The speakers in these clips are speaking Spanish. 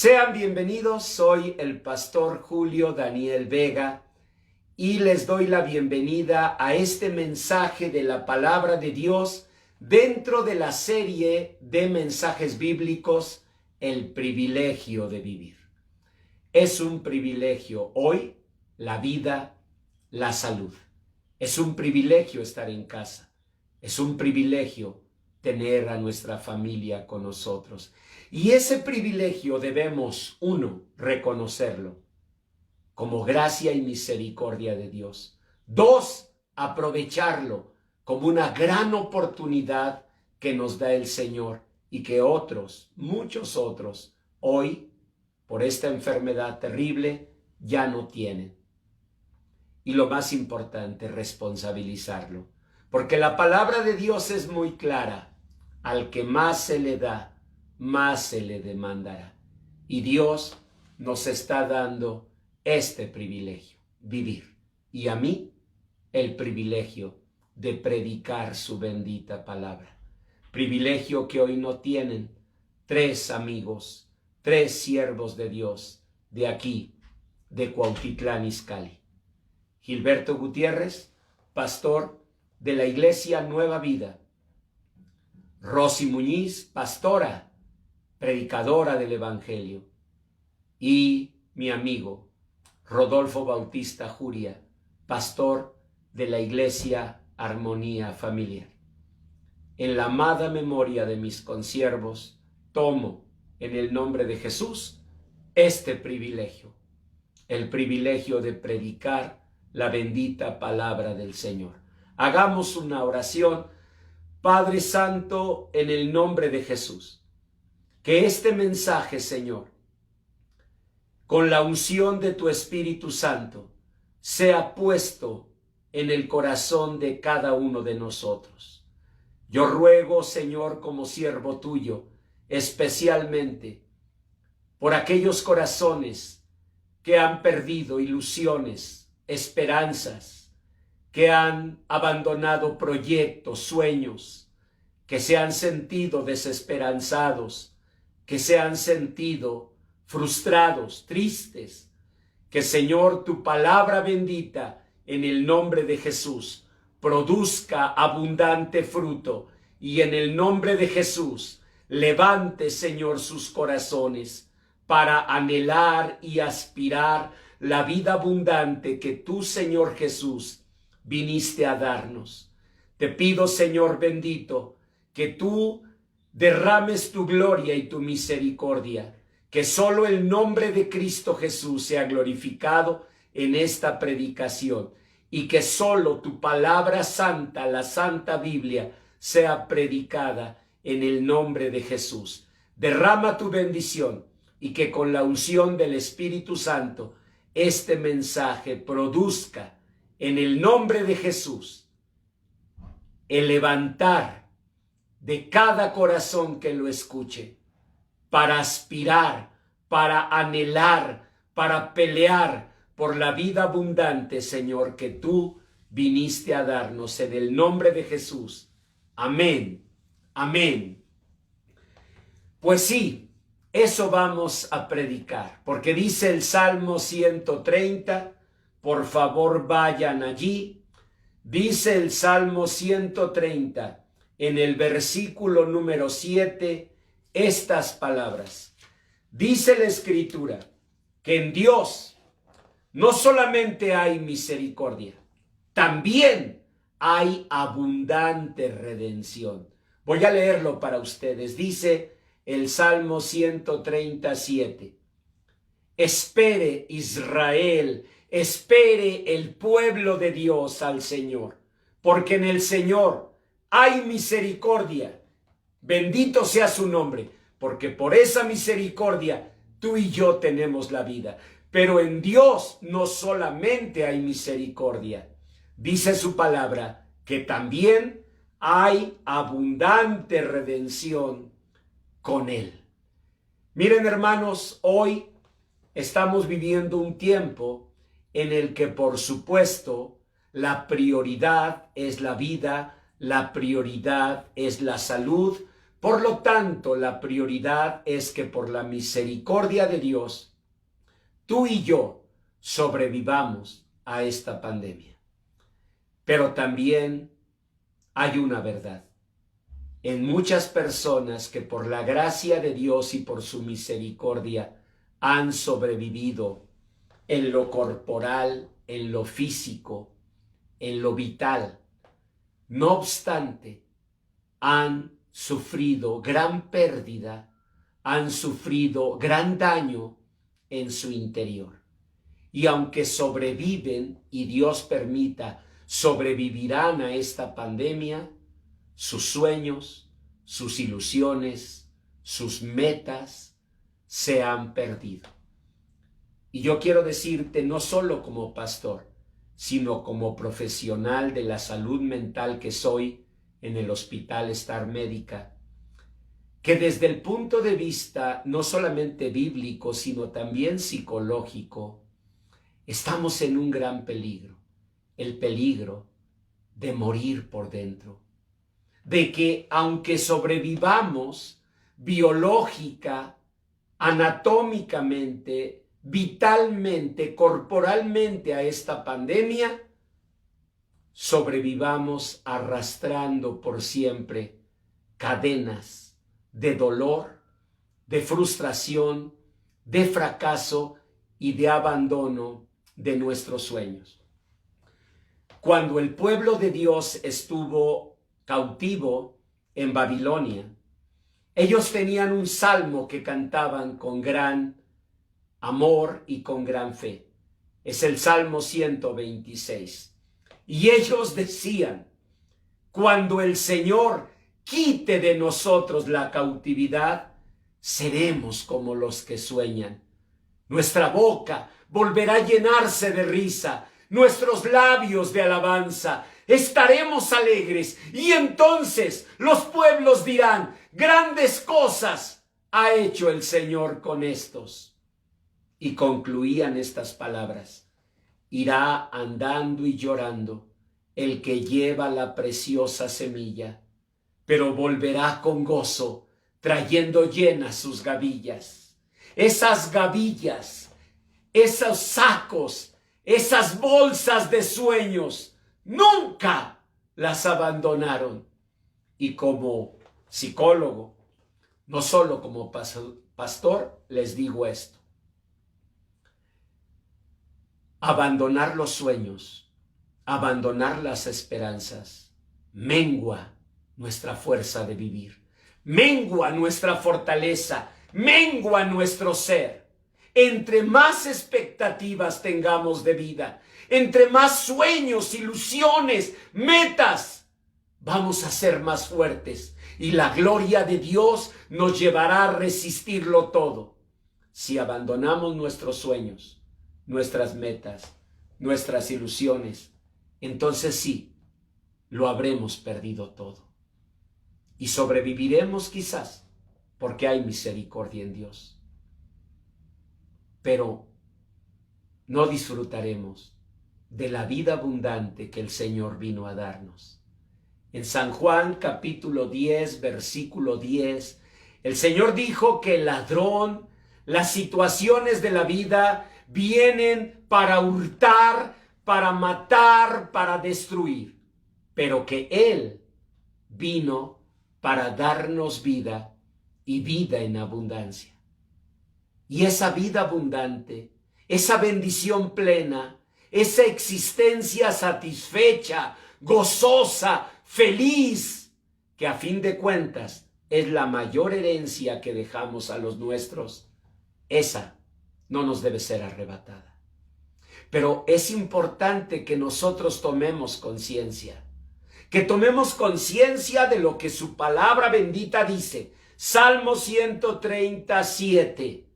Sean bienvenidos, soy el pastor Julio Daniel Vega y les doy la bienvenida a este mensaje de la palabra de Dios dentro de la serie de mensajes bíblicos, El privilegio de vivir. Es un privilegio hoy la vida, la salud. Es un privilegio estar en casa. Es un privilegio tener a nuestra familia con nosotros. Y ese privilegio debemos, uno, reconocerlo como gracia y misericordia de Dios. Dos, aprovecharlo como una gran oportunidad que nos da el Señor y que otros, muchos otros, hoy, por esta enfermedad terrible, ya no tienen. Y lo más importante, responsabilizarlo. Porque la palabra de Dios es muy clara. Al que más se le da, más se le demandará. Y Dios nos está dando este privilegio, vivir. Y a mí, el privilegio de predicar su bendita palabra. Privilegio que hoy no tienen 3 amigos, 3 siervos de Dios de aquí, de Cuautitlán Izcalli. Gilberto Gutiérrez, pastor de la Iglesia Nueva Vida. Rosy Muñiz, pastora, predicadora del Evangelio. Y mi amigo Rodolfo Bautista Juria, pastor de la Iglesia Armonía Familiar. En la amada memoria de mis consiervos, tomo en el nombre de Jesús este privilegio, el privilegio de predicar la bendita palabra del Señor. Hagamos una oración. Padre Santo, en el nombre de Jesús, que este mensaje, Señor, con la unción de tu Espíritu Santo, sea puesto en el corazón de cada uno de nosotros. Yo ruego, Señor, como siervo tuyo, especialmente por aquellos corazones que han perdido ilusiones, esperanzas, que han abandonado proyectos, sueños, que se han sentido desesperanzados, que se han sentido frustrados, tristes. Que, Señor, tu palabra bendita en el nombre de Jesús produzca abundante fruto y en el nombre de Jesús levante, Señor, sus corazones para anhelar y aspirar la vida abundante que tú, Señor Jesús, viniste a darnos. Te pido, Señor bendito, que tú derrames tu gloria y tu misericordia, que solo el nombre de Cristo Jesús sea glorificado en esta predicación y que solo tu palabra santa, la Santa Biblia, sea predicada en el nombre de Jesús. Derrama tu bendición y que con la unción del Espíritu Santo este mensaje produzca en el nombre de Jesús el levantar de cada corazón que lo escuche para aspirar, para anhelar, para pelear por la vida abundante, Señor, que tú viniste a darnos en el nombre de Jesús. Amén. Amén. Pues sí, eso vamos a predicar, porque dice el Salmo 130, por favor vayan allí. Dice el Salmo 130 en el versículo número 7 estas palabras. Dice la Escritura que en Dios no solamente hay misericordia, también hay abundante redención. Voy a leerlo para ustedes. Dice el Salmo 137. Espere Israel, espere el pueblo de Dios al Señor, porque en el Señor hay misericordia. Bendito sea su nombre, porque por esa misericordia tú y yo tenemos la vida. Pero en Dios no solamente hay misericordia, dice su palabra que también hay abundante redención con Él. Miren, hermanos, hoy estamos viviendo un tiempo en el que, por supuesto, la prioridad es la vida, la prioridad es la salud, Por lo tanto, la prioridad es que por la misericordia de Dios, tú y yo sobrevivamos a esta pandemia. Pero también hay una verdad. En muchas personas que por la gracia de Dios y por su misericordia han sobrevivido en lo corporal, en lo físico, en lo vital. No obstante, han sufrido gran pérdida, han sufrido gran daño en su interior. Y aunque sobreviven, y Dios permita, sobrevivirán a esta pandemia, sus sueños, sus ilusiones, sus metas se han perdido. Y yo quiero decirte, no solo como pastor, sino como profesional de la salud mental que soy en el Hospital Star Médica, que desde el punto de vista no solamente bíblico, sino también psicológico, estamos en un gran peligro, el peligro de morir por dentro, de que aunque sobrevivamos biológica, anatómicamente, vitalmente, corporalmente a esta pandemia, sobrevivamos arrastrando por siempre cadenas de dolor, de frustración, de fracaso y de abandono de nuestros sueños. Cuando el pueblo de Dios estuvo cautivo en Babilonia, ellos tenían un salmo que cantaban con gran amor y con gran fe. Es el Salmo 126. Y ellos decían, cuando el Señor quite de nosotros la cautividad, seremos como los que sueñan. Nuestra boca volverá a llenarse de risa, nuestros labios de alabanza. Estaremos alegres y entonces los pueblos dirán, grandes cosas ha hecho el Señor con estos. Y concluían estas palabras, irá andando y llorando el que lleva la preciosa semilla, pero volverá con gozo, trayendo llenas sus gavillas. Esas gavillas, esos sacos, esas bolsas de sueños, nunca las abandonaron. Y como psicólogo, no solo como pastor, les digo esto. Abandonar los sueños, abandonar las esperanzas, mengua nuestra fuerza de vivir, mengua nuestra fortaleza, mengua nuestro ser. Entre más expectativas tengamos de vida, entre más sueños, ilusiones, metas, vamos a ser más fuertes y la gloria de Dios nos llevará a resistirlo todo. Si abandonamos nuestros sueños, nuestras metas, nuestras ilusiones, entonces sí, lo habremos perdido todo. Y sobreviviremos quizás, porque hay misericordia en Dios. Pero no disfrutaremos de la vida abundante que el Señor vino a darnos. En San Juan capítulo 10, versículo 10, el Señor dijo que el ladrón, las situaciones de la vida vienen para hurtar, para matar, para destruir, pero que Él vino para darnos vida y vida en abundancia. Y esa vida abundante, esa bendición plena, esa existencia satisfecha, gozosa, feliz, que a fin de cuentas es la mayor herencia que dejamos a los nuestros, esa no nos debe ser arrebatada. Pero es importante que nosotros tomemos conciencia, que tomemos conciencia de lo que su palabra bendita dice. Salmo 137.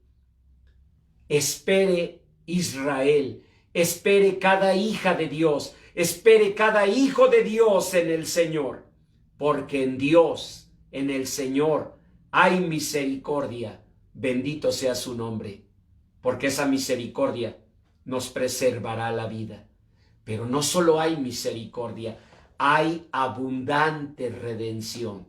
Espere Israel, espere cada hija de Dios, espere cada hijo de Dios en el Señor, porque en Dios, en el Señor, hay misericordia. Bendito sea su nombre, porque esa misericordia nos preservará la vida. Pero no solo hay misericordia, hay abundante redención.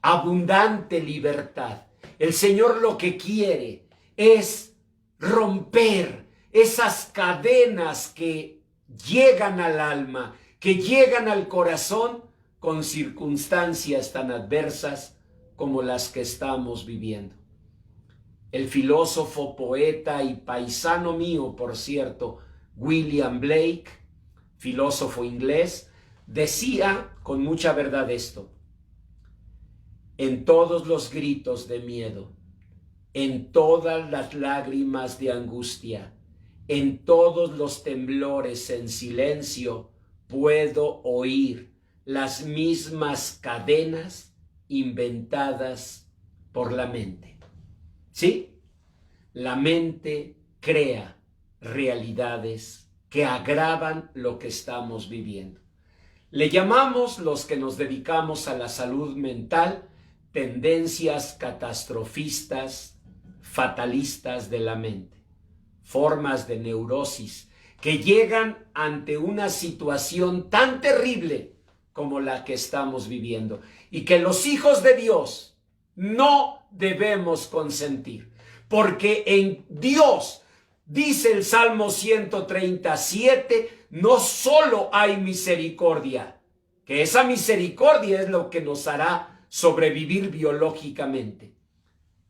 abundante libertad. El Señor lo que quiere es romper esas cadenas que llegan al alma, que llegan al corazón con circunstancias tan adversas como las que estamos viviendo. El filósofo, poeta y paisano mío, por cierto, William Blake, filósofo inglés, decía con mucha verdad esto: en todos los gritos de miedo, en todas las lágrimas de angustia, en todos los temblores en silencio, puedo oír las mismas cadenas inventadas por la mente. ¿Sí? La mente crea realidades que agravan lo que estamos viviendo. Le llamamos, los que nos dedicamos a la salud mental, tendencias catastrofistas, fatalistas de la mente, formas de neurosis que llegan ante una situación tan terrible como la que estamos viviendo y que los hijos de Dios no debemos consentir, porque en Dios, dice el Salmo 137, no solo hay misericordia, que esa misericordia es lo que nos hará sobrevivir biológicamente,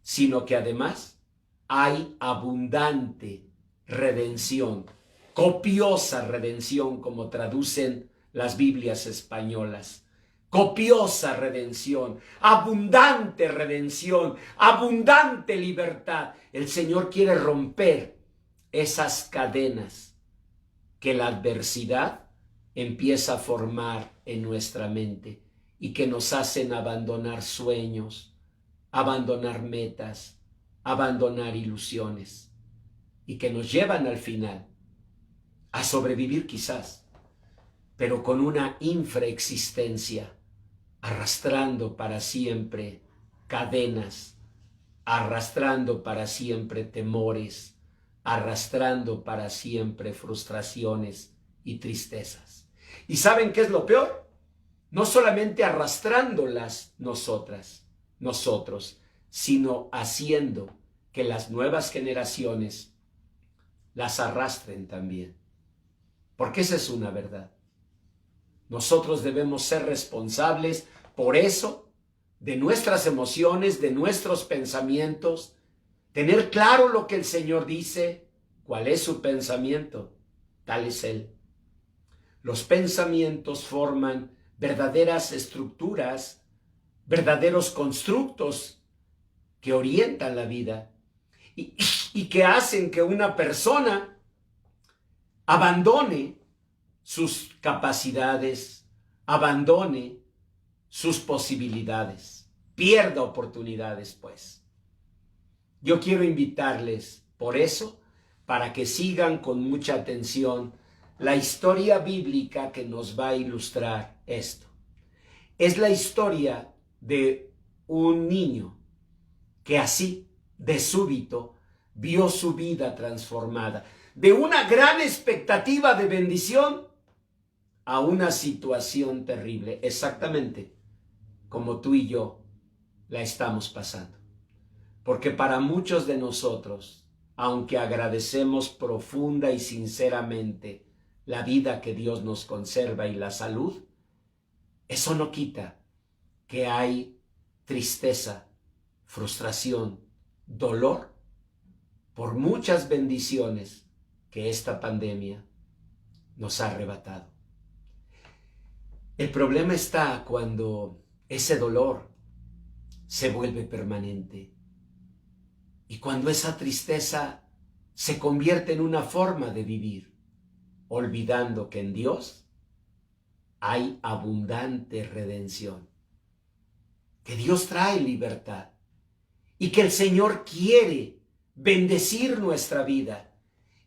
sino que además hay abundante redención, copiosa redención, como traducen las Biblias españolas. Copiosa redención, abundante libertad. El Señor quiere romper esas cadenas que la adversidad empieza a formar en nuestra mente y que nos hacen abandonar sueños, abandonar metas, abandonar ilusiones, y que nos llevan al final a sobrevivir quizás, pero con una infraexistencia, arrastrando para siempre cadenas, arrastrando para siempre temores, arrastrando para siempre frustraciones y tristezas. ¿Y saben qué es lo peor? No solamente arrastrándolas nosotros, sino haciendo que las nuevas generaciones las arrastren también. Porque esa es una verdad. Nosotros debemos ser responsables por eso, de nuestras emociones, de nuestros pensamientos, tener claro lo que el Señor dice, cuál es su pensamiento, tal es Él. Los pensamientos forman verdaderas estructuras, verdaderos constructos que orientan la vida y que hacen que una persona abandone sus capacidades, abandone sus posibilidades, pierda oportunidades, pues. Yo quiero invitarles, por eso, para que sigan con mucha atención la historia bíblica que nos va a ilustrar esto. Es la historia de un niño que así, de súbito, vio su vida transformada, de una gran expectativa de bendición a una situación terrible, exactamente como tú y yo la estamos pasando. Porque para muchos de nosotros, aunque agradecemos profunda y sinceramente la vida que Dios nos conserva y la salud, eso no quita que hay tristeza, frustración, dolor por muchas bendiciones que esta pandemia nos ha arrebatado. El problema está cuando ese dolor se vuelve permanente y cuando esa tristeza se convierte en una forma de vivir, olvidando que en Dios hay abundante redención, que Dios trae libertad y que el Señor quiere bendecir nuestra vida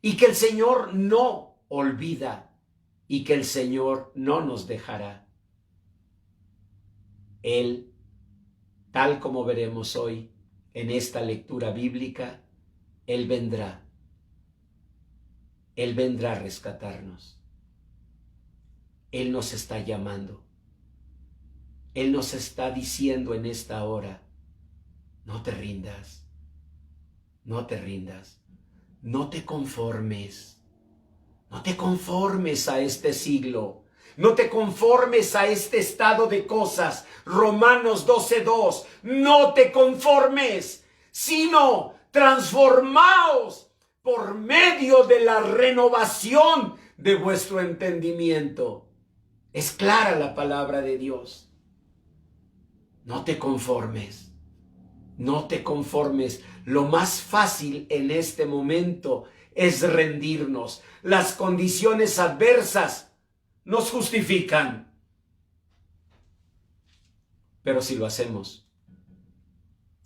y que el Señor no olvida y que el Señor no nos dejará. Él, tal como veremos hoy en esta lectura bíblica, Él vendrá a rescatarnos. Él nos está llamando. Él nos está diciendo en esta hora, no te rindas, no te rindas, no te conformes, no te conformes a este siglo, no te conformes a este estado de cosas. Romanos 12:2, no te conformes, sino transformaos por medio de la renovación de vuestro entendimiento. Es clara la palabra de Dios. No te conformes, no te conformes. Lo más fácil en este momento es rendirnos. Las condiciones adversas nos justifican. Pero si lo hacemos,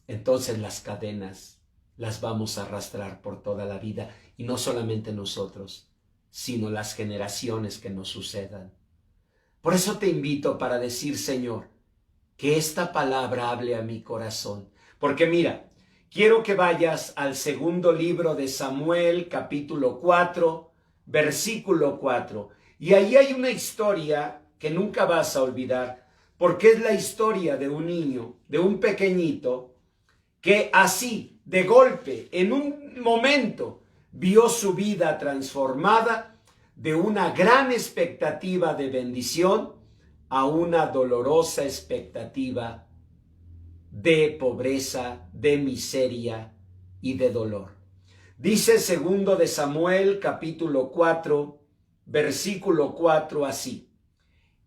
entonces las cadenas las vamos a arrastrar por toda la vida. Y no solamente nosotros, sino las generaciones que nos sucedan. Por eso te invito para decir, Señor, que esta palabra hable a mi corazón. Porque mira, quiero que vayas al segundo libro de Samuel, capítulo 4, versículo 4. Y ahí hay una historia que nunca vas a olvidar, porque es la historia de un niño, de un pequeñito, que así, de golpe, en un momento, vio su vida transformada de una gran expectativa de bendición a una dolorosa expectativa de pobreza, de miseria y de dolor. Dice segundo de Samuel, capítulo 4, versículo 4 así: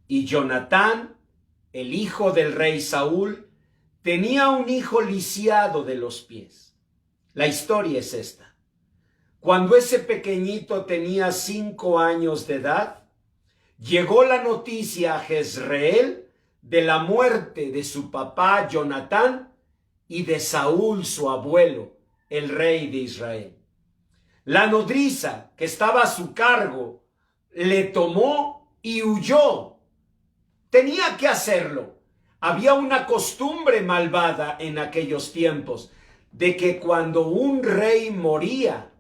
y Jonatán, el hijo del rey Saúl, tenía un hijo lisiado de los pies. La historia es esta. Cuando ese pequeñito tenía 5 años de edad, llegó la noticia a Jezreel de la muerte de su papá Jonatán y de Saúl, su abuelo, el rey de Israel. La nodriza que estaba a su cargo le tomó y huyó. Tenía que hacerlo. Había una costumbre malvada en aquellos tiempos de que cuando un rey moría,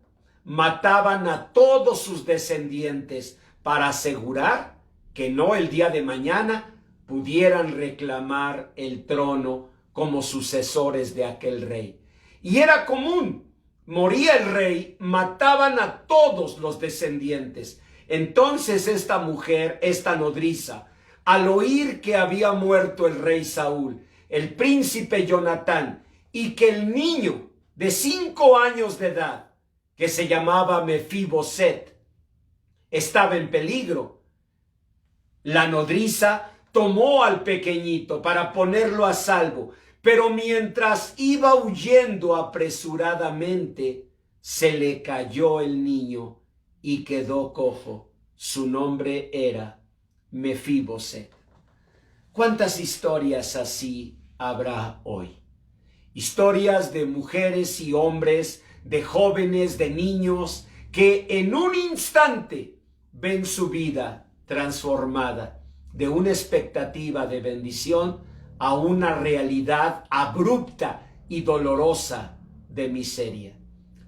mataban a todos sus descendientes para asegurar que no el día de mañana pudieran reclamar el trono como sucesores de aquel rey. Y era común, moría el rey, mataban a todos los descendientes. Entonces esta mujer, esta nodriza, al oír que había muerto el rey Saúl, el príncipe Jonatán, y que el niño de 5 años de edad, que se llamaba Mefiboset, estaba en peligro, la nodriza tomó al pequeñito para ponerlo a salvo, pero mientras iba huyendo apresuradamente, se le cayó el niño y quedó cojo. Su nombre era Mefiboset. ¿Cuántas historias así habrá hoy? Historias de mujeres y hombres, de jóvenes, de niños, que en un instante ven su vida transformada de una expectativa de bendición a una realidad abrupta y dolorosa de miseria.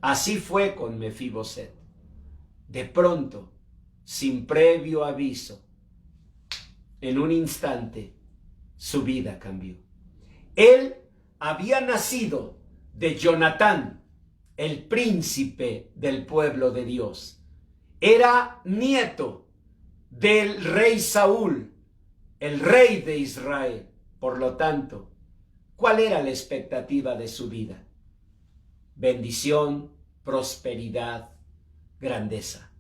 Así fue con Mefiboset. De pronto, sin previo aviso, en un instante, su vida cambió. Él había nacido de Jonatán, el príncipe del pueblo de Dios. Era nieto del rey Saúl, el rey de Israel. Por lo tanto, ¿cuál era la expectativa de su vida? Bendición, prosperidad, grandeza.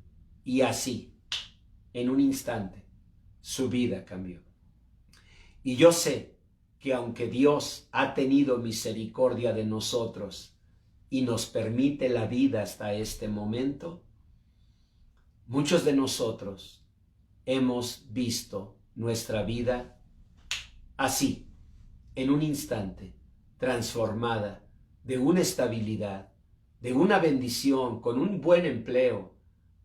Y así, en un instante, su vida cambió. Y yo sé que aunque Dios ha tenido misericordia de nosotros y nos permite la vida hasta este momento, muchos de nosotros hemos visto nuestra vida así, en un instante, transformada de una estabilidad, de una bendición, con un buen empleo,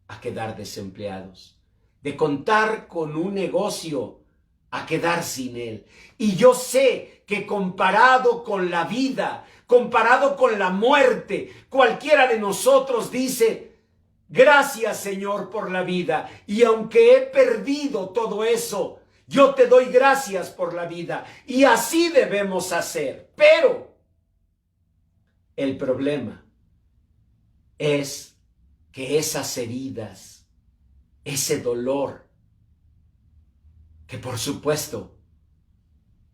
a quedar desempleados, de contar con un negocio, a quedar sin él. Y yo sé que comparado con la vida, comparado con la muerte, cualquiera de nosotros dice: gracias, Señor, por la vida. Y aunque he perdido todo eso, Yo te doy gracias por la vida. Y así debemos hacer. Pero el problema es que esas heridas, ese dolor, que por supuesto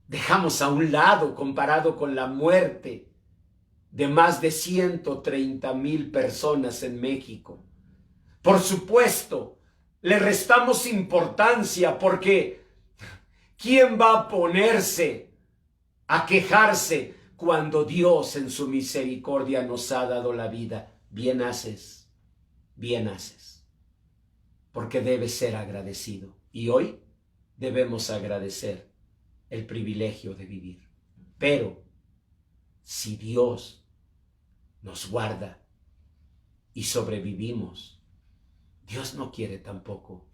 dejamos a un lado comparado con la muerte de más de 130,000 personas en México. Por supuesto, le restamos importancia porque ¿quién va a ponerse a quejarse cuando Dios en su misericordia nos ha dado la vida? Bien haces, porque debes ser agradecido. Y hoy debemos agradecer el privilegio de vivir. Pero si Dios nos guarda y sobrevivimos, Dios no quiere tampoco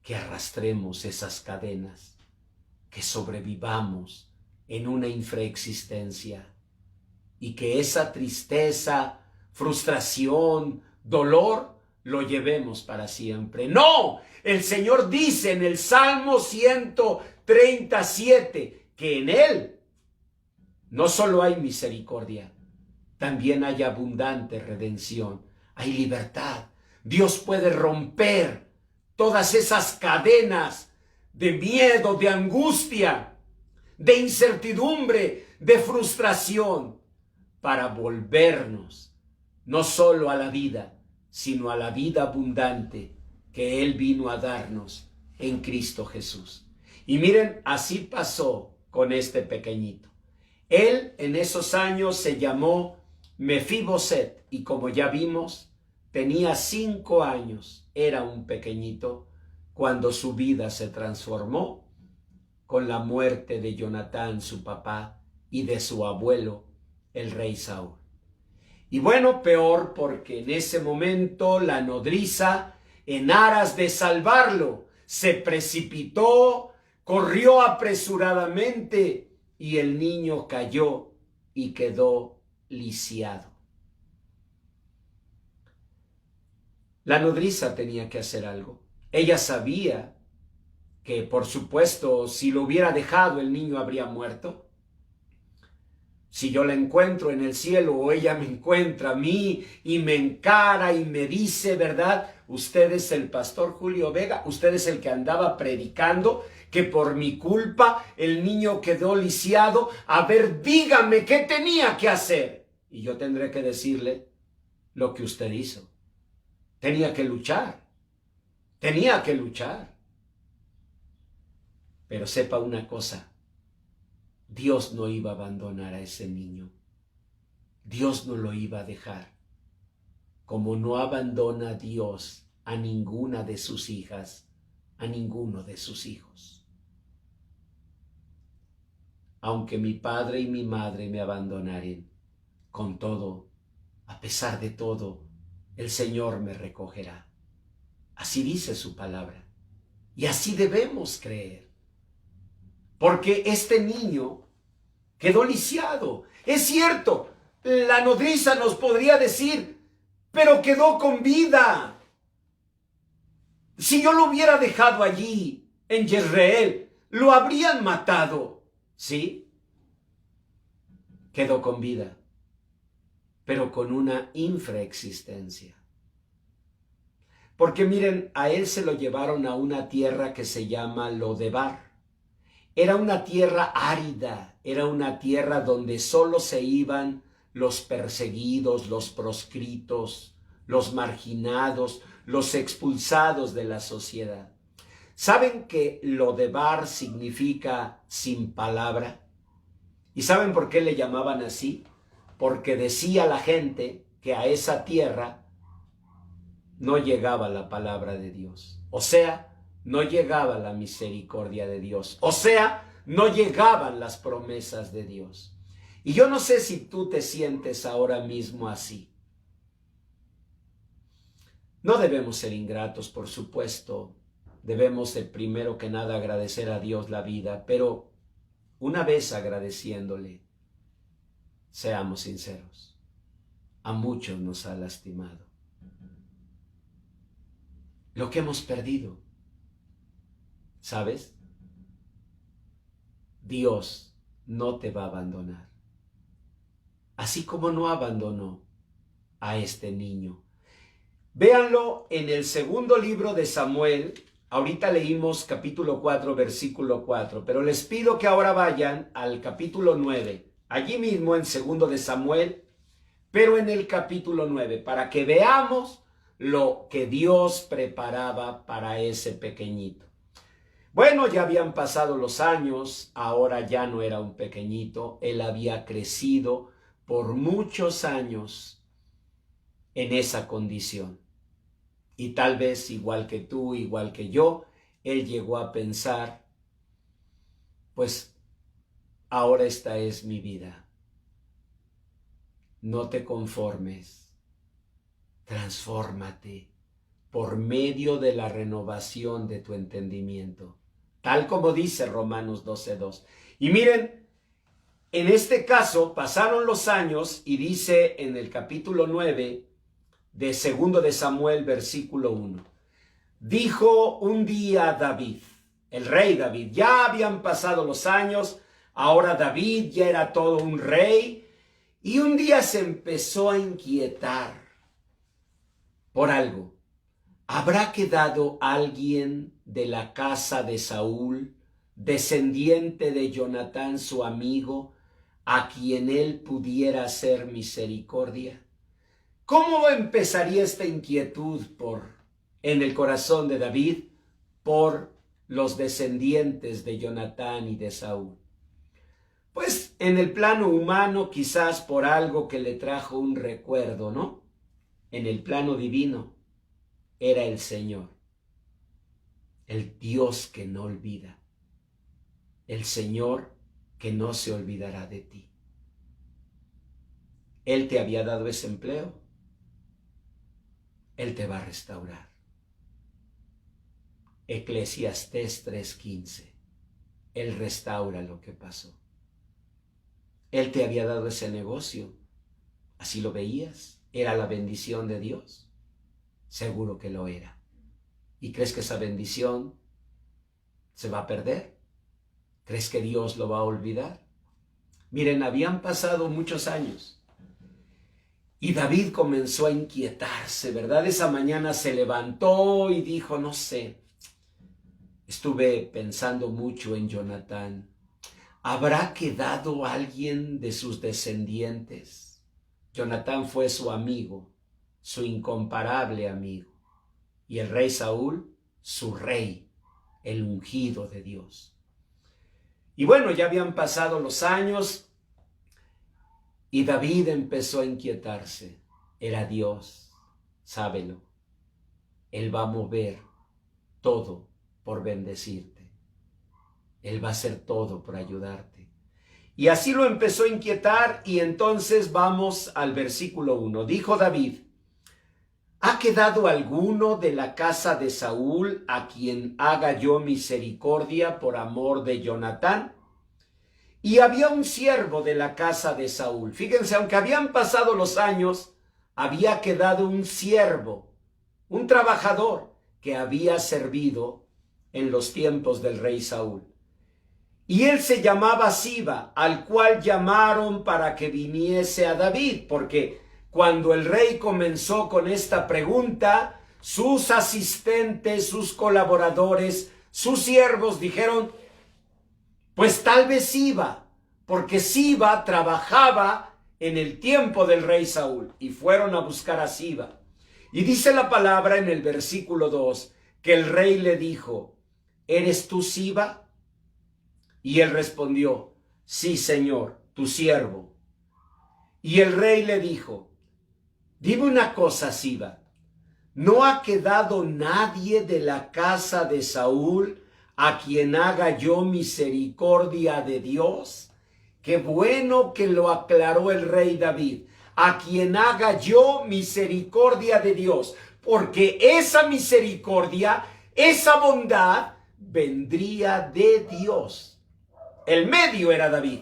que arrastremos esas cadenas, que sobrevivamos en una infraexistencia y que esa tristeza, frustración, dolor, lo llevemos para siempre. ¡No! El Señor dice en el Salmo 137 que en Él no solo hay misericordia, también hay abundante redención, hay libertad. Dios puede romper todas esas cadenas de miedo, de angustia, de incertidumbre, de frustración, para volvernos no solo a la vida, sino a la vida abundante que Él vino a darnos en Cristo Jesús. Y miren, así pasó con este pequeñito. Él en esos años se llamó Mefiboset y como ya vimos, tenía 5 años, era un pequeñito, cuando su vida se transformó con la muerte de Jonatán, su papá, y de su abuelo, el rey Saúl. Y bueno, peor porque en ese momento la nodriza, en aras de salvarlo, se precipitó, corrió apresuradamente y el niño cayó y quedó lisiado. La nodriza tenía que hacer algo. Ella sabía que, por supuesto, si lo hubiera dejado, el niño habría muerto. Si yo la encuentro en el cielo o ella me encuentra a mí y me encara y me dice, ¿verdad? Usted es el pastor Julio Vega, usted es el que andaba predicando que por mi culpa el niño quedó lisiado. A ver, dígame, ¿qué tenía que hacer? Y yo tendré que decirle lo que usted hizo. Tenía que luchar. Pero sepa una cosa. Dios no iba a abandonar a ese niño. Dios no lo iba a dejar. Como no abandona Dios a ninguna de sus hijas, a ninguno de sus hijos. Aunque mi padre y mi madre me abandonaren, con todo, a pesar de todo, el Señor me recogerá. Así dice su palabra. Y así debemos creer. Porque este niño quedó lisiado. Es cierto, la nodriza nos podría decir, pero quedó con vida. Si yo lo hubiera dejado allí, en Jezreel, lo habrían matado. ¿Sí? Quedó con vida, pero con una infraexistencia. Porque miren, a él se lo llevaron a una tierra que se llama Lodebar. Era una tierra árida, era una tierra donde solo se iban los perseguidos, los proscritos, los marginados, los expulsados de la sociedad. ¿Saben que Lodebar significa sin palabra? ¿Y saben por qué le llamaban así? Porque decía la gente que a esa tierra no llegaba la palabra de Dios. O sea, no llegaba la misericordia de Dios. O sea, no llegaban las promesas de Dios. Y yo no sé si tú te sientes ahora mismo así. No debemos ser ingratos, por supuesto. Debemos de primero que nada agradecer a Dios la vida, pero una vez agradeciéndole, seamos sinceros, a muchos nos ha lastimado. Lo que hemos perdido, ¿sabes? Dios no te va a abandonar. Así como no abandonó a este niño. Véanlo en el segundo libro de Samuel. Ahorita leímos capítulo 4, versículo 4, pero les pido que ahora vayan al capítulo 9, allí mismo en segundo de Samuel, pero en el capítulo 9, para que veamos lo que Dios preparaba para ese pequeñito. Bueno, ya habían pasado los años, ahora ya no era un pequeñito, él había crecido por muchos años en esa condición. Y tal vez, igual que tú, igual que yo, él llegó a pensar, pues ahora esta es mi vida. No te conformes, transfórmate por medio de la renovación de tu entendimiento, tal como dice Romanos 12:2. Y miren, en este caso pasaron los años y dice en el capítulo 9 de segundo de Samuel, versículo 1. Dijo un día David, el rey David, ya habían pasado los años, ahora David ya era todo un rey, y un día se empezó a inquietar por algo. ¿Habrá quedado alguien de la casa de Saúl, descendiente de Jonatán su amigo, a quien él pudiera hacer misericordia? ¿Cómo empezaría esta inquietud en el corazón de David por los descendientes de Jonatán y de Saúl? Pues en el plano humano, quizás por algo que le trajo un recuerdo, ¿no? En el plano divino, era el Señor, el Dios que no olvida, el Señor que no se olvidará de ti. Él te había dado ese empleo. Él te va a restaurar. Eclesiastés 3:15. Él restaura lo que pasó. Él te había dado ese negocio. Así lo veías. ¿Era la bendición de Dios? Seguro que lo era. ¿Y crees que esa bendición se va a perder? ¿Crees que Dios lo va a olvidar? Miren, habían pasado muchos años. Y David comenzó a inquietarse, ¿verdad? Esa mañana se levantó y dijo, no sé, estuve pensando mucho en Jonatán. ¿Habrá quedado alguien de sus descendientes? Jonatán fue su amigo, su incomparable amigo. Y el rey Saúl, su rey, el ungido de Dios. Y bueno, ya habían pasado los años. Y David empezó a inquietarse. Era Dios, sábelo. Él va a mover todo por bendecirte. Él va a hacer todo por ayudarte. Y así lo empezó a inquietar y entonces vamos al versículo 1. Dijo David, ¿ha quedado alguno de la casa de Saúl a quien haga yo misericordia por amor de Jonatán? Y había un siervo de la casa de Saúl. Fíjense, aunque habían pasado los años, había quedado un siervo, un trabajador que había servido en los tiempos del rey Saúl. Y él se llamaba Siba, al cual llamaron para que viniese a David, porque cuando el rey comenzó con esta pregunta, sus asistentes, sus colaboradores, sus siervos dijeron, pues tal vez Siba, porque Siba trabajaba en el tiempo del rey Saúl, y fueron a buscar a Siba. Y dice la palabra en el versículo 2, que el rey le dijo, ¿eres tú Siba? Y él respondió, sí, señor, tu siervo. Y el rey le dijo, dime una cosa, Siba, ¿no ha quedado nadie de la casa de Saúl a quien haga yo misericordia de Dios? Qué bueno que lo aclaró el rey David. A quien haga yo misericordia de Dios, porque esa misericordia, esa bondad, vendría de Dios. El medio era David,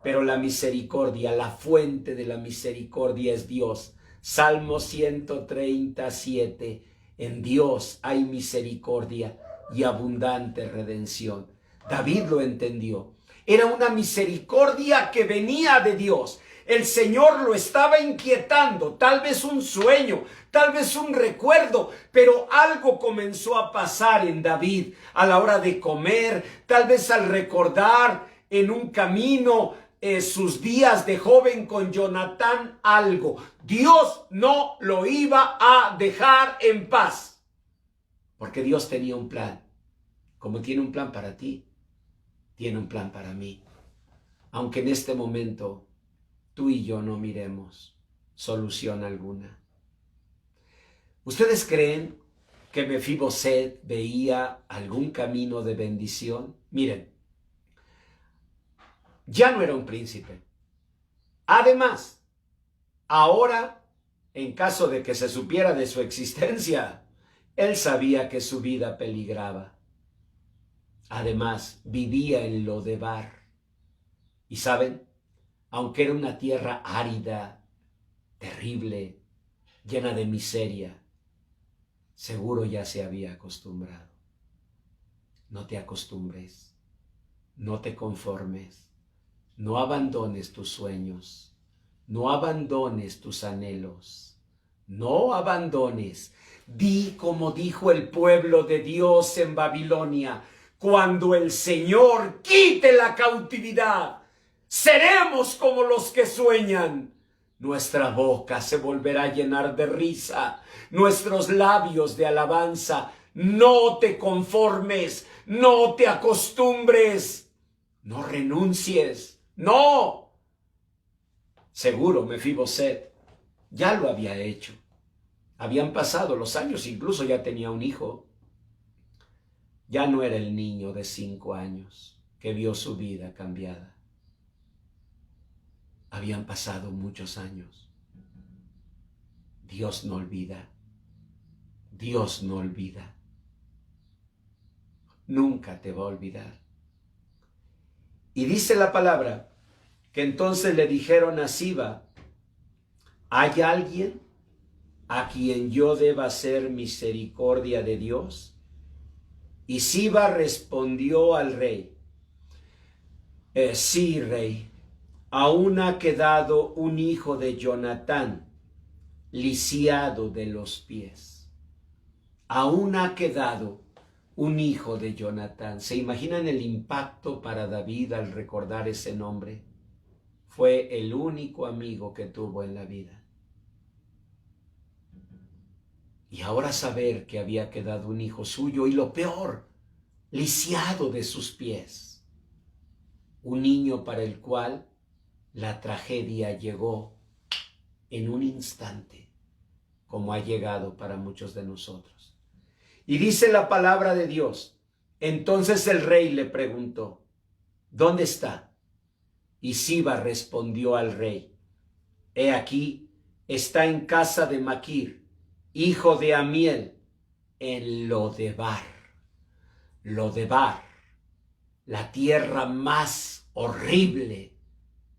pero la misericordia, la fuente de la misericordia es Dios. Salmo 137, en Dios hay misericordia y abundante redención. David lo entendió. Era una misericordia que venía de Dios. El Señor lo estaba inquietando, tal vez un sueño, tal vez un recuerdo, pero algo comenzó a pasar en David a la hora de comer, tal vez al recordar en un camino sus días de joven con Jonatán, algo. Dios no lo iba a dejar en paz, porque Dios tenía un plan. Como tiene un plan para ti, tiene un plan para mí. Aunque en este momento tú y yo no miremos solución alguna. ¿Ustedes creen que Mefiboset veía algún camino de bendición? Miren, ya no era un príncipe. Además, ahora, en caso de que se supiera de su existencia, él sabía que su vida peligraba. Además, vivía en Lodebar. Y saben, aunque era una tierra árida, terrible, llena de miseria, seguro ya se había acostumbrado. No te acostumbres, no te conformes, no abandones tus sueños, no abandones tus anhelos, no abandones. Di como dijo el pueblo de Dios en Babilonia: cuando el Señor quite la cautividad, seremos como los que sueñan. Nuestra boca se volverá a llenar de risa, nuestros labios de alabanza. No te conformes, no te acostumbres, no renuncies, no. Seguro Mefiboset ya lo había hecho. Habían pasado los años, incluso ya tenía un hijo. Ya no era el niño de 5 años que vio su vida cambiada. Habían pasado muchos años. Dios no olvida. Dios no olvida. Nunca te va a olvidar. Y dice la palabra que entonces le dijeron a Siba: ¿hay alguien a quien yo deba hacer misericordia de Dios? Y Siba respondió al rey: sí, rey, aún ha quedado un hijo de Jonatán, lisiado de los pies. Aún ha quedado un hijo de Jonatán. ¿Se imaginan el impacto para David al recordar ese nombre? Fue el único amigo que tuvo en la vida. Y ahora saber que había quedado un hijo suyo, y lo peor, lisiado de sus pies. Un niño para el cual la tragedia llegó en un instante, como ha llegado para muchos de nosotros. Y dice la palabra de Dios: entonces el rey le preguntó: ¿dónde está? Y Siba respondió al rey: he aquí, está en casa de Maquir, hijo de Amiel, en Lodebar. Lodebar, la tierra más horrible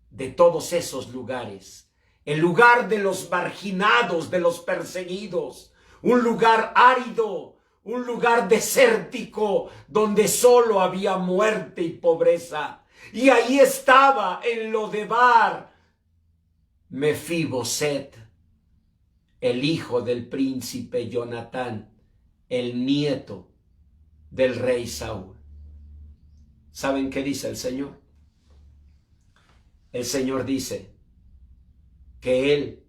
de todos esos lugares, el lugar de los marginados, de los perseguidos, un lugar árido, un lugar desértico donde solo había muerte y pobreza. Y ahí estaba en Lodebar Mefiboset, el hijo del príncipe Jonatán, el nieto del rey Saúl. ¿Saben qué dice el Señor? El Señor dice que Él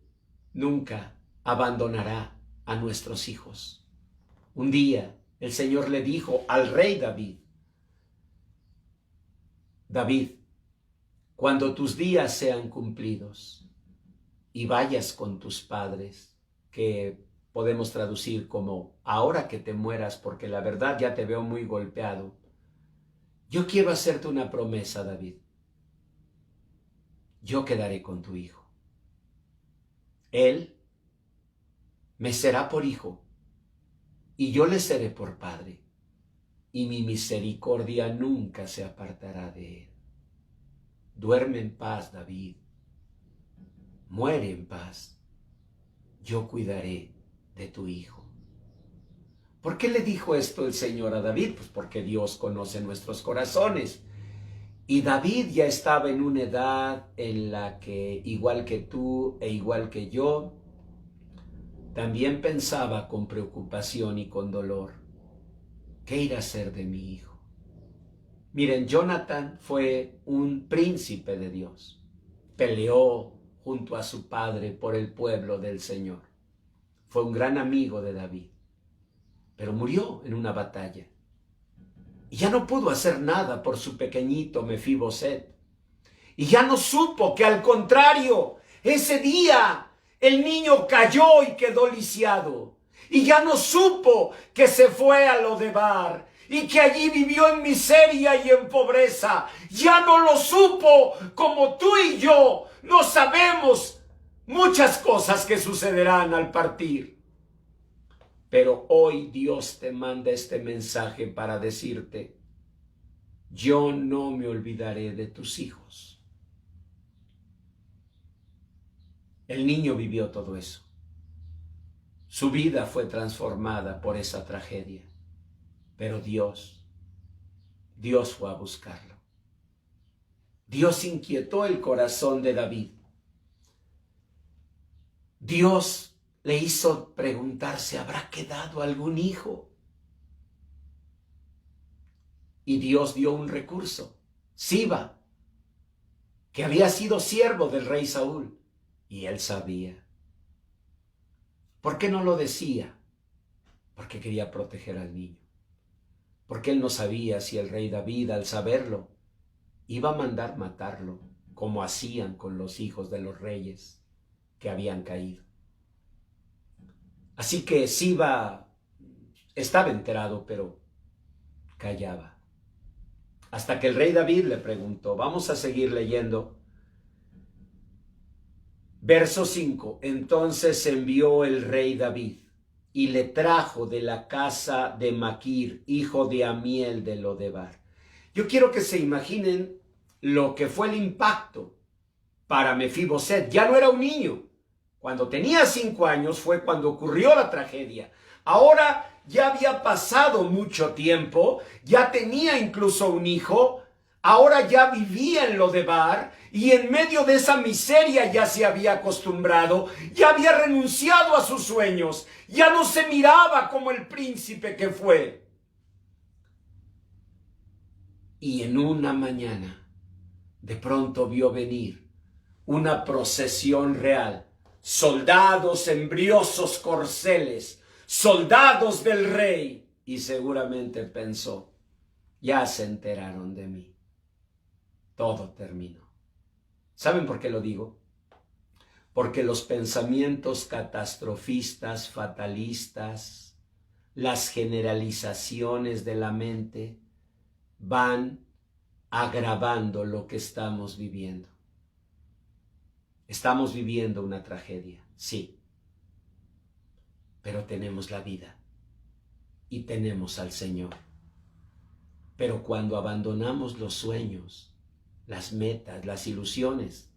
nunca abandonará a nuestros hijos. Un día el Señor le dijo al rey David: David, cuando tus días sean cumplidos y vayas con tus padres, que podemos traducir como ahora que te mueras, porque la verdad ya te veo muy golpeado, yo quiero hacerte una promesa, David. Yo quedaré con tu hijo. Él me será por hijo y yo le seré por padre, y mi misericordia nunca se apartará de él. Duerme en paz, David. Muere en paz. Yo cuidaré de tu hijo. ¿Por qué le dijo esto el Señor a David? Pues porque Dios conoce nuestros corazones. Y David ya estaba en una edad en la que, igual que tú e igual que yo, también pensaba con preocupación y con dolor, ¿qué irá a ser de mi hijo? Miren, Jonathan fue un príncipe de Dios. Peleó junto a su padre por el pueblo del Señor. Fue un gran amigo de David, pero murió en una batalla. Y ya no pudo hacer nada por su pequeñito Mefiboset. Y ya no supo que al contrario, ese día el niño cayó y quedó lisiado. Y ya no supo que se fue a Lodebar y que allí vivió en miseria y en pobreza. Ya no lo supo, como tú y yo no sabemos muchas cosas que sucederán al partir. Pero hoy Dios te manda este mensaje para decirte, yo no me olvidaré de tus hijos. El niño vivió todo eso. Su vida fue transformada por esa tragedia. Pero Dios fue a buscarlo. Dios inquietó el corazón de David. Dios le hizo preguntarse, ¿habrá quedado algún hijo? Y Dios dio un recurso, Siba, que había sido siervo del rey Saúl, y él sabía. ¿Por qué no lo decía? Porque quería proteger al niño. Porque él no sabía si el rey David, al saberlo, iba a mandar matarlo, como hacían con los hijos de los reyes que habían caído. Así que Siba estaba enterado, pero callaba. Hasta que el rey David le preguntó, vamos a seguir leyendo. Verso 5, entonces envió el rey David y le trajo de la casa de Maquir, hijo de Amiel de Lodebar. Yo quiero que se imaginen lo que fue el impacto para Mefiboset. Ya no era un niño. Cuando tenía 5 años fue cuando ocurrió la tragedia. Ahora ya había pasado mucho tiempo, ya tenía incluso un hijo, ahora ya vivía en Lodebar y en medio de esa miseria ya se había acostumbrado, ya había renunciado a sus sueños, ya no se miraba como el príncipe que fue. Y en una mañana, de pronto vio venir una procesión real, soldados en briosos corceles, soldados del rey, y seguramente pensó, ya se enteraron de mí, todo terminó. ¿Saben por qué lo digo? Porque los pensamientos catastrofistas, fatalistas, las generalizaciones de la mente van agravando lo que estamos viviendo. Estamos viviendo una tragedia, sí, pero tenemos la vida y tenemos al Señor. Pero cuando abandonamos los sueños, las metas, las ilusiones,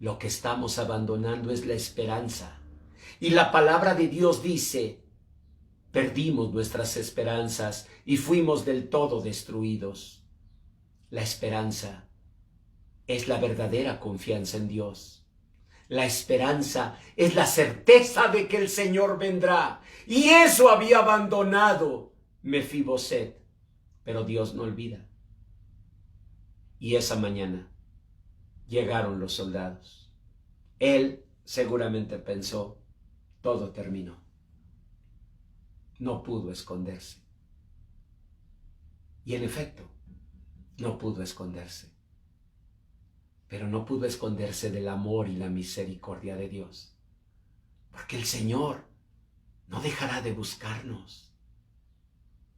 lo que estamos abandonando es la esperanza. Y la palabra de Dios dice, perdimos nuestras esperanzas y fuimos del todo destruidos. La esperanza es la verdadera confianza en Dios. La esperanza es la certeza de que el Señor vendrá. Y eso había abandonado Mefiboset. Pero Dios no olvida. Y esa mañana llegaron los soldados. Él seguramente pensó, todo terminó. No pudo esconderse. Y en efecto, no pudo esconderse. Pero no pudo esconderse del amor y la misericordia de Dios. Porque el Señor no dejará de buscarnos.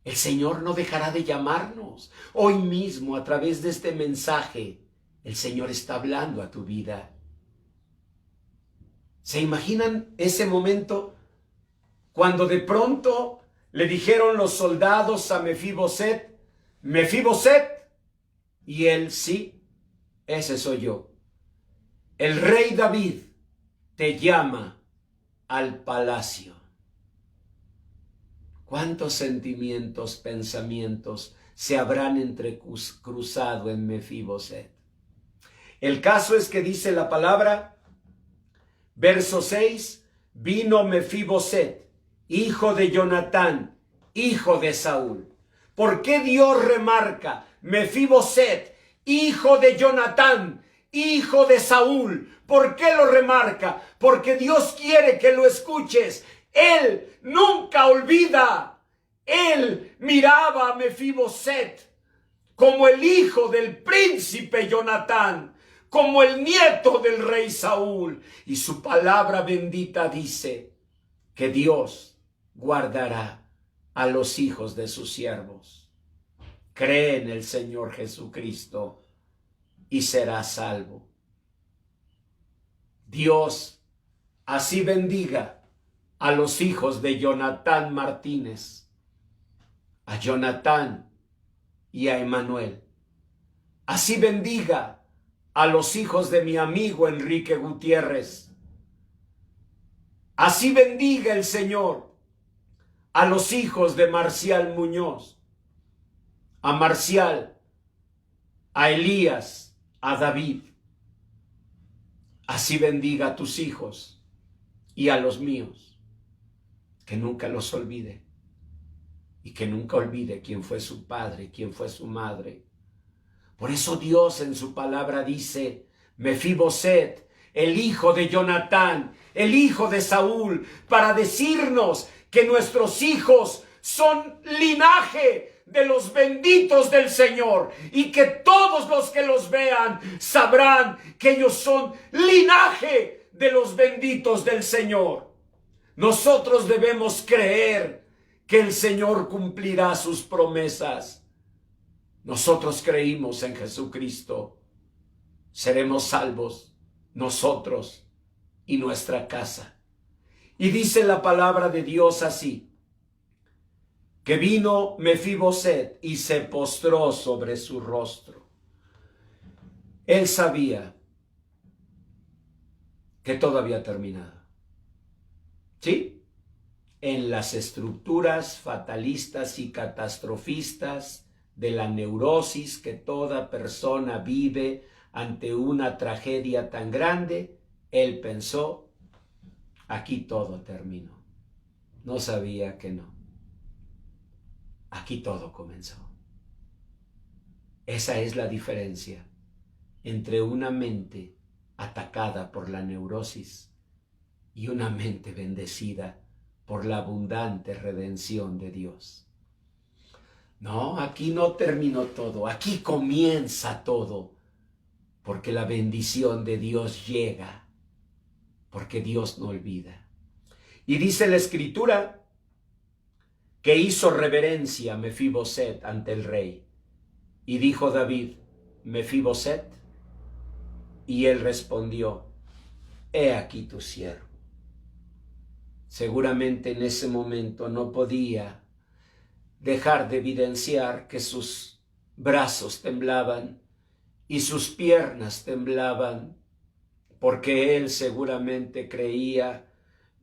El Señor no dejará de llamarnos. Hoy mismo, a través de este mensaje, el Señor está hablando a tu vida. ¿Se imaginan ese momento cuando de pronto le dijeron los soldados a Mefiboset, Mefiboset? Y él, sí, ese soy yo. El rey David te llama al palacio. ¿Cuántos sentimientos, pensamientos se habrán entrecruzado en Mefiboset? El caso es que dice la palabra, verso 6, vino Mefiboset, hijo de Jonatán, hijo de Saúl. ¿Por qué Dios remarca Mefiboset, hijo de Jonatán, hijo de Saúl? ¿Por qué lo remarca? Porque Dios quiere que lo escuches. Él nunca olvida. Él miraba a Mefiboset como el hijo del príncipe Jonatán, como el nieto del rey Saúl. Y su palabra bendita dice que Dios guardará a los hijos de sus siervos. Cree en el Señor Jesucristo y serás salvo. Dios así bendiga a los hijos de Jonatán Martínez, a Jonatán y a Emanuel. Así bendiga a los hijos de mi amigo Enrique Gutiérrez. Así bendiga el Señor a los hijos de Marcial Muñoz, a Marcial, a Elías, a David. Así bendiga a tus hijos y a los míos. Que nunca los olvide. Y que nunca olvide quién fue su padre, quién fue su madre. Por eso Dios en su palabra dice, Mefiboset, el hijo de Jonatán, el hijo de Saúl, para decirnos que nuestros hijos son linaje de los benditos del Señor y que todos los que los vean sabrán que ellos son linaje de los benditos del Señor. Nosotros debemos creer que el Señor cumplirá sus promesas. Nosotros creímos en Jesucristo. Seremos salvos nosotros y nuestra casa. Y dice la palabra de Dios así, que vino Mefiboset y se postró sobre su rostro. Él sabía que todo había terminado. ¿Sí? En las estructuras fatalistas y catastrofistas de la neurosis que toda persona vive ante una tragedia tan grande, él pensó, aquí todo terminó. No sabía que no. Aquí todo comenzó. Esa es la diferencia entre una mente atacada por la neurosis y una mente bendecida por la abundante redención de Dios. No, aquí no terminó todo, aquí comienza todo, porque la bendición de Dios llega, porque Dios no olvida. Y dice la Escritura que hizo reverencia Mefiboset ante el rey, y dijo David, Mefiboset, y él respondió, he aquí tu siervo. Seguramente en ese momento no podía dejar de evidenciar que sus brazos temblaban y sus piernas temblaban, porque él seguramente creía,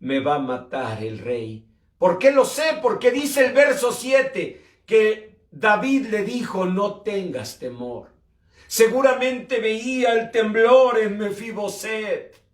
me va a matar el rey. ¿Por qué lo sé? Porque dice el verso 7 que David le dijo, no tengas temor. Seguramente veía el temblor en Mefiboset.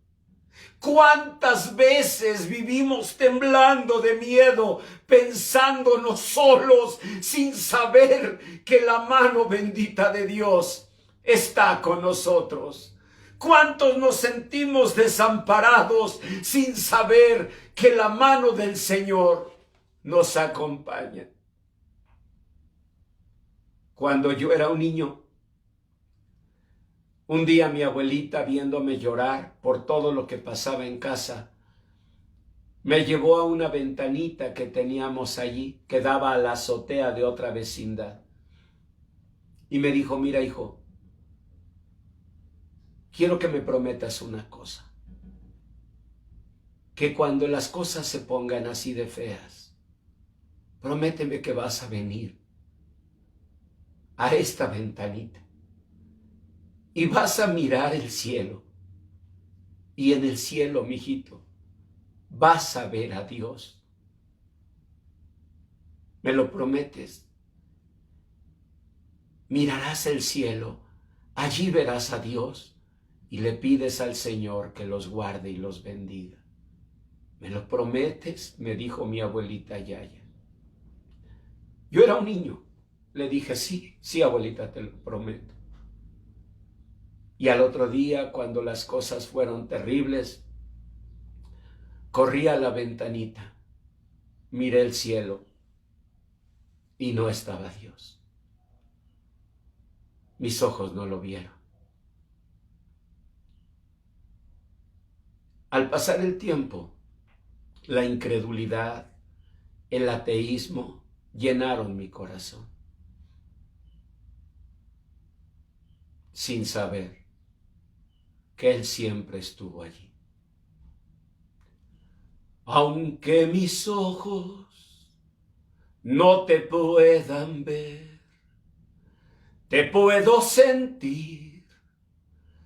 ¿Cuántas veces vivimos temblando de miedo, pensándonos solos, sin saber que la mano bendita de Dios está con nosotros? ¿Cuántos nos sentimos desamparados sin saber que la mano del Señor nos acompaña? Cuando yo era un niño, un día mi abuelita, viéndome llorar por todo lo que pasaba en casa, me llevó a una ventanita que teníamos allí, que daba a la azotea de otra vecindad. Y me dijo, mira hijo, quiero que me prometas una cosa, que cuando las cosas se pongan así de feas, prométeme que vas a venir a esta ventanita y vas a mirar el cielo. Y en el cielo, mijito, vas a ver a Dios. ¿Me lo prometes? Mirarás el cielo, allí verás a Dios y le pides al Señor que los guarde y los bendiga. ¿Me lo prometes?, me dijo mi abuelita Yaya. Yo era un niño. Le dije, sí, sí, abuelita, te lo prometo. Y al otro día, cuando las cosas fueron terribles, corrí a la ventanita, miré el cielo y no estaba Dios. Mis ojos no lo vieron. Al pasar el tiempo, la incredulidad, el ateísmo llenaron mi corazón, sin saber que Él siempre estuvo allí. Aunque mis ojos no te puedan ver, te puedo sentir,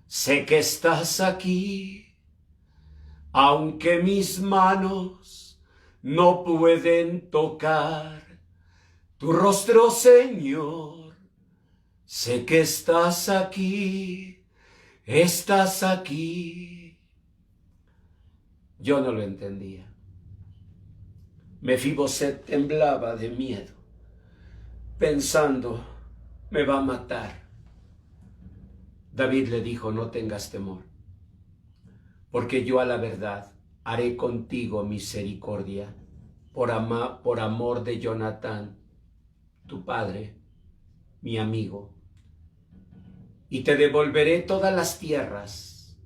sé que estás aquí. Aunque mis manos no pueden tocar tu rostro, Señor, sé que estás aquí, estás aquí. Yo no lo entendía. Mefiboset temblaba de miedo, pensando, me va a matar. David le dijo, no tengas temor, porque yo a la verdad haré contigo misericordia por amor de Jonatán, tu padre, mi amigo, y te devolveré todas las tierras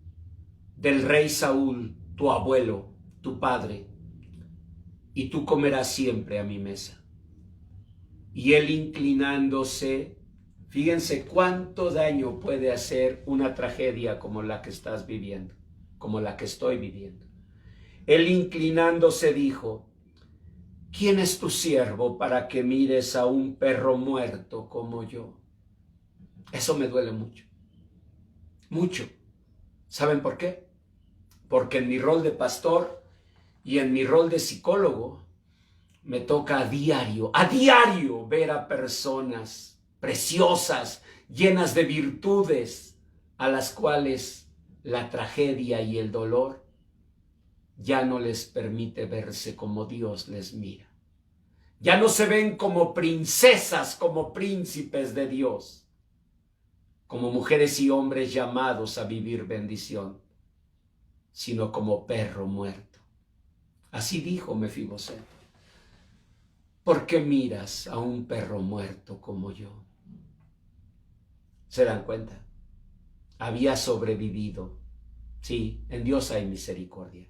del rey Saúl, tu abuelo, tu padre, y tú comerás siempre a mi mesa. Y él, inclinándose, fíjense cuánto daño puede hacer una tragedia como la que estás viviendo, como la que estoy viviendo. Él, inclinándose, dijo, ¿quién es tu siervo para que mires a un perro muerto como yo? Eso me duele mucho, mucho. ¿Saben por qué? Porque en mi rol de pastor y en mi rol de psicólogo me toca a diario ver a personas preciosas, llenas de virtudes, a las cuales la tragedia y el dolor ya no les permite verse como Dios les mira. Ya no se ven como princesas, como príncipes de Dios, como mujeres y hombres llamados a vivir bendición, sino como perro muerto. Así dijo Mefiboset. ¿Por qué miras a un perro muerto como yo? ¿Se dan cuenta? Había sobrevivido. Sí, en Dios hay misericordia.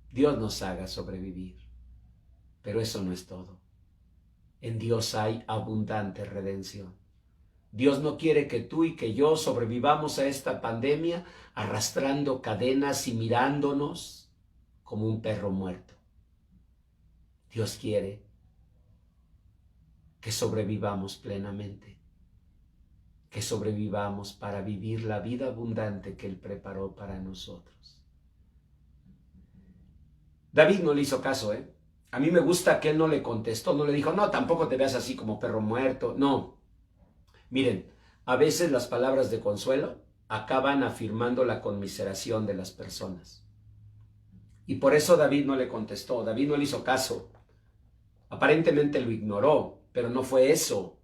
Dios nos haga sobrevivir. Pero eso no es todo. En Dios hay abundante redención. Dios no quiere que tú y que yo sobrevivamos a esta pandemia arrastrando cadenas y mirándonos como un perro muerto. Dios quiere que sobrevivamos plenamente, que sobrevivamos para vivir la vida abundante que Él preparó para nosotros. David no le hizo caso, ¿eh? A mí me gusta que él no le contestó, no le dijo, no, tampoco te veas así como perro muerto, no. Miren, a veces las palabras de consuelo acaban afirmando la conmiseración de las personas. Y por eso David no le contestó, David no le hizo caso. Aparentemente lo ignoró, pero no fue eso.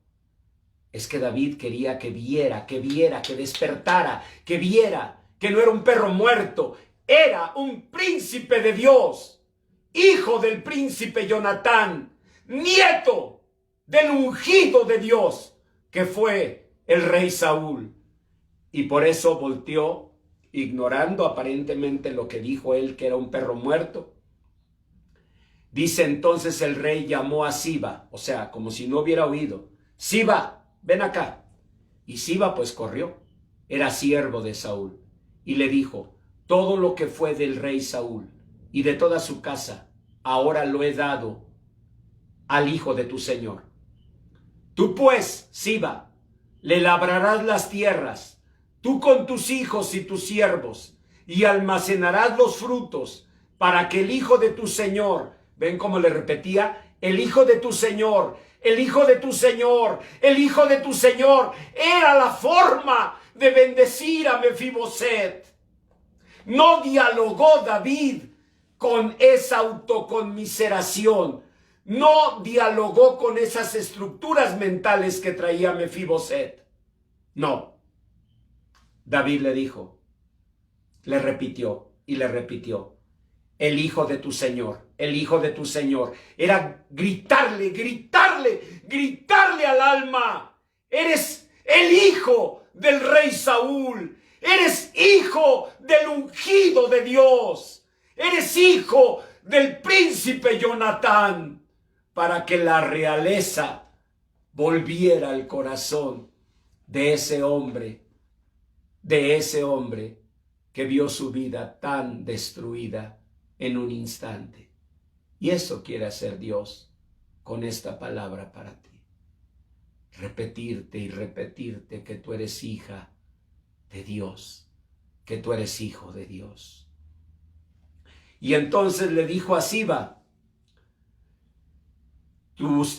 Es que David quería que viera, que despertara, que viera que no era un perro muerto, era un príncipe de Dios, hijo del príncipe Jonatán, nieto del ungido de Dios, que fue el rey Saúl. Y por eso volteó, ignorando aparentemente lo que dijo él, que era un perro muerto. Dice entonces el rey llamó a Siba, o sea, como si no hubiera oído. Siba, ven acá. Y Siba pues corrió, era siervo de Saúl. Y le dijo, todo lo que fue del rey Saúl y de toda su casa, ahora lo he dado al hijo de tu señor. Tú pues, Siba, le labrarás las tierras, tú con tus hijos y tus siervos, y almacenarás los frutos, para que el hijo de tu señor, ven cómo le repetía, el hijo de tu señor el hijo de tu Señor, el hijo de tu Señor. Era la forma de bendecir a Mefiboset. No dialogó David con esa autoconmiseración. No dialogó con esas estructuras mentales que traía Mefiboset. No. David le dijo, le repitió y le repitió: el hijo de tu Señor, el hijo de tu Señor. Era gritarle, gritarle, gritarle al alma: eres el hijo del rey Saúl, eres hijo del ungido de Dios, eres hijo del príncipe Jonatán, para que la realeza volviera al corazón de ese hombre que vio su vida tan destruida en un instante. Y eso quiere hacer Dios con esta palabra para ti. Repetirte y repetirte que tú eres hija de Dios, que tú eres hijo de Dios. Y entonces le dijo a Siba: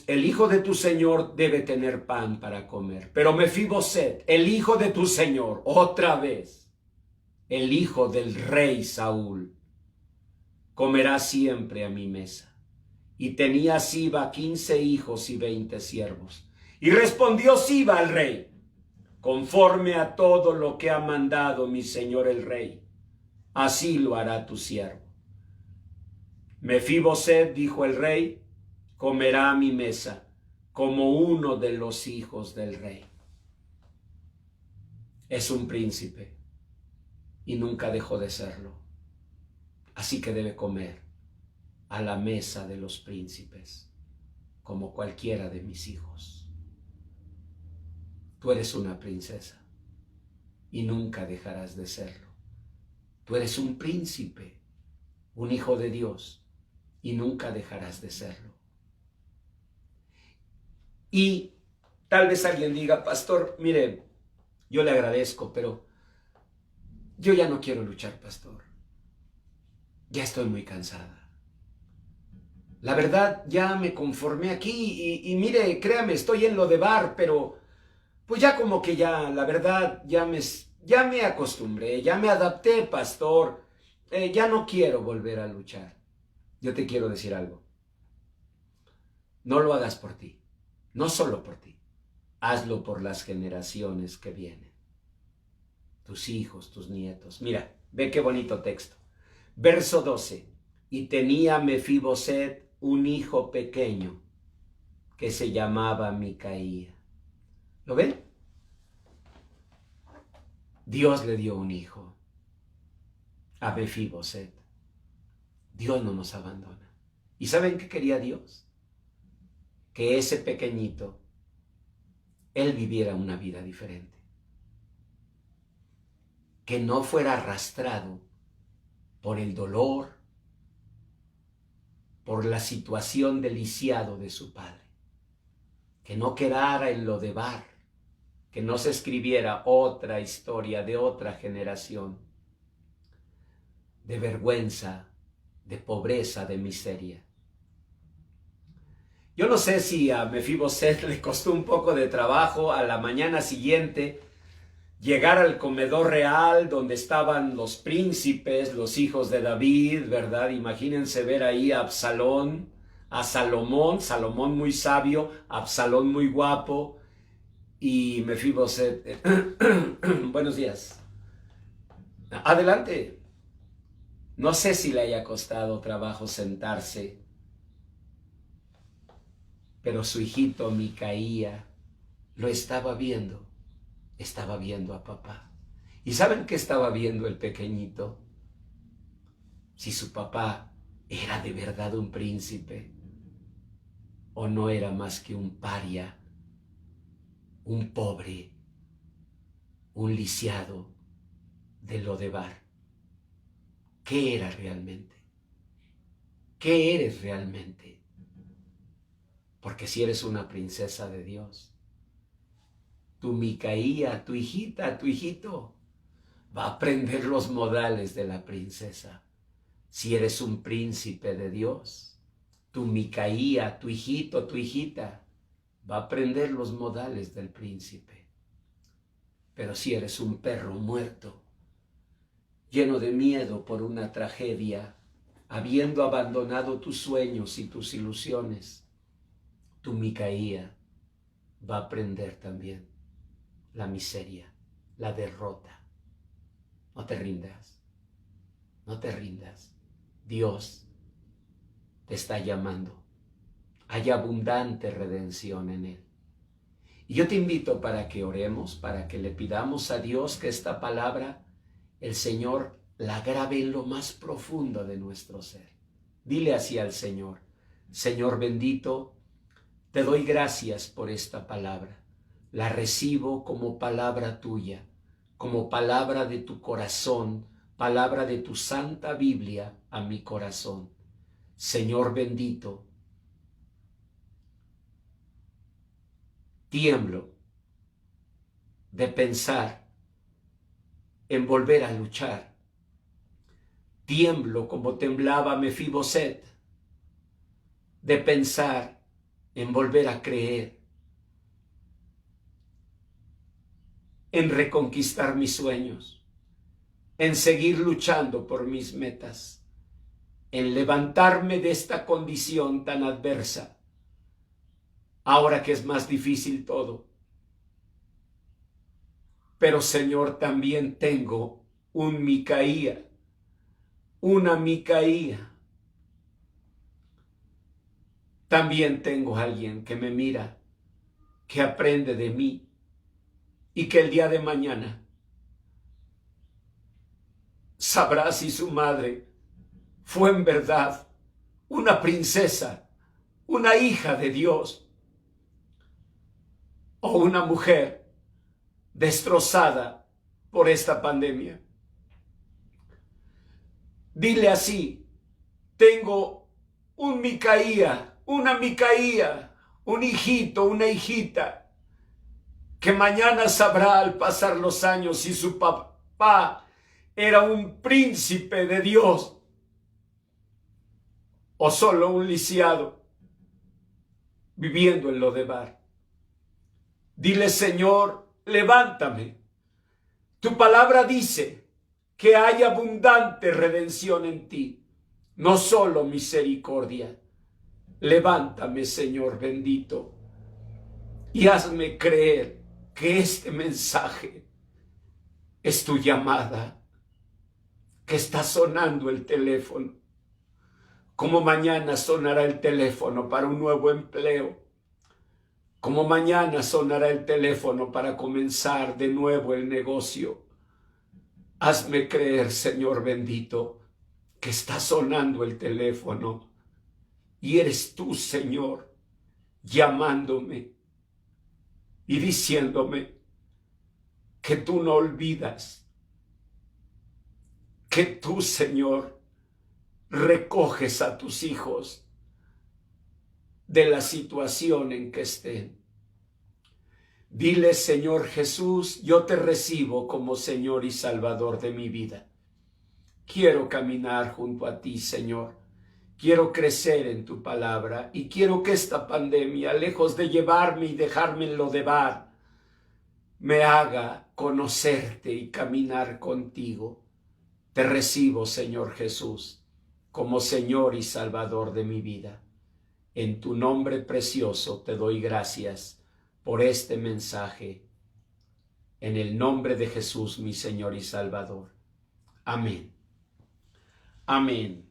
el hijo de tu Señor debe tener pan para comer. Pero Mefiboset, el hijo de tu Señor, otra vez, el hijo del rey Saúl, comerá siempre a mi mesa. Y tenía Siba 15 hijos y 20 siervos. Y respondió Siba al rey: conforme a todo lo que ha mandado mi señor el rey, así lo hará tu siervo. Mefiboset, dijo el rey, comerá a mi mesa como uno de los hijos del rey. Es un príncipe y nunca dejó de serlo. Así que debe comer a la mesa de los príncipes, como cualquiera de mis hijos. Tú eres una princesa y nunca dejarás de serlo. Tú eres un príncipe, un hijo de Dios, y nunca dejarás de serlo. Y tal vez alguien diga: pastor, mire, yo le agradezco, pero yo ya no quiero luchar, pastor. Ya estoy muy cansada. La verdad, ya me conformé aquí y mire, créame, estoy en lo de bar, pero pues ya como que ya, la verdad, ya me acostumbré, ya me adapté, pastor. Ya no quiero volver a luchar. Yo te quiero decir algo. No lo hagas por ti, no solo por ti. Hazlo por las generaciones que vienen. Tus hijos, tus nietos. Mira, ve qué bonito texto. Verso 12. Y tenía Mefiboset un hijo pequeño que se llamaba Micaía. ¿Lo ven? Dios le dio un hijo a Mefiboset. Dios no nos abandona. ¿Y saben qué quería Dios? Que ese pequeñito, él viviera una vida diferente. Que no fuera arrastrado por el dolor, por la situación del lisiado de su padre. Que no quedara en lo de bar, que no se escribiera otra historia de otra generación, de vergüenza, de pobreza, de miseria. Yo no sé si a Mefiboset le costó un poco de trabajo a la mañana siguiente llegar al comedor real donde estaban los príncipes, los hijos de David, ¿verdad? Imagínense ver ahí a Absalón, a Salomón, Salomón muy sabio, Absalón muy guapo, y Mefiboset, buenos días. Adelante. No sé si le haya costado trabajo sentarse, pero su hijito Micaía lo estaba viendo a papá. ¿Y saben qué estaba viendo el pequeñito? Si su papá era de verdad un príncipe o no era más que un paria, un pobre, un lisiado de Lodebar. ¿Qué era realmente? ¿Qué eres realmente? Porque si eres una princesa de Dios, tu Micaía, tu hijita, tu hijito, va a aprender los modales de la princesa. Si eres un príncipe de Dios, tu Micaía, tu hijito, tu hijita, va a aprender los modales del príncipe. Pero si eres un perro muerto, lleno de miedo por una tragedia, habiendo abandonado tus sueños y tus ilusiones, tu Micaía va a aprender también la miseria, la derrota. No te rindas, no te rindas. Dios te está llamando. Hay abundante redención en Él. Y yo te invito para que oremos, para que le pidamos a Dios que esta palabra, el Señor la grabe en lo más profundo de nuestro ser. Dile así al Señor: Señor bendito, te doy gracias por esta palabra. La recibo como palabra tuya, como palabra de tu corazón, palabra de tu santa Biblia a mi corazón. Señor bendito, tiemblo de pensar en volver a luchar. Tiemblo como temblaba Mefiboset de pensar en volver a creer, en reconquistar mis sueños, en seguir luchando por mis metas, en levantarme de esta condición tan adversa, ahora que es más difícil todo. Pero Señor, también tengo un Micaía, una Micaía. También tengo alguien que me mira, que aprende de mí y que el día de mañana sabrá si su madre fue en verdad una princesa, una hija de Dios, o una mujer destrozada por esta pandemia. Dile así: tengo un Micaía, una Micaía, un hijito, una hijita, que mañana sabrá al pasar los años si su papá era un príncipe de Dios o solo un lisiado viviendo en Lodebar. Dile: Señor, levántame. Tu palabra dice que hay abundante redención en ti, no solo misericordia. Levántame, Señor bendito, y hazme creer que este mensaje es tu llamada, que está sonando el teléfono, como mañana sonará el teléfono para un nuevo empleo, como mañana sonará el teléfono para comenzar de nuevo el negocio. Hazme creer, Señor bendito, que está sonando el teléfono y eres tú, Señor, llamándome y diciéndome que tú no olvidas, que tú, Señor, recoges a tus hijos de la situación en que estén. Dile: Señor Jesús, yo te recibo como Señor y Salvador de mi vida. Quiero caminar junto a ti, Señor. Quiero crecer en tu palabra y quiero que esta pandemia, lejos de llevarme y dejarme en Lodebar, me haga conocerte y caminar contigo. Te recibo, Señor Jesús, como Señor y Salvador de mi vida. En tu nombre precioso te doy gracias por este mensaje. En el nombre de Jesús, mi Señor y Salvador. Amén. Amén.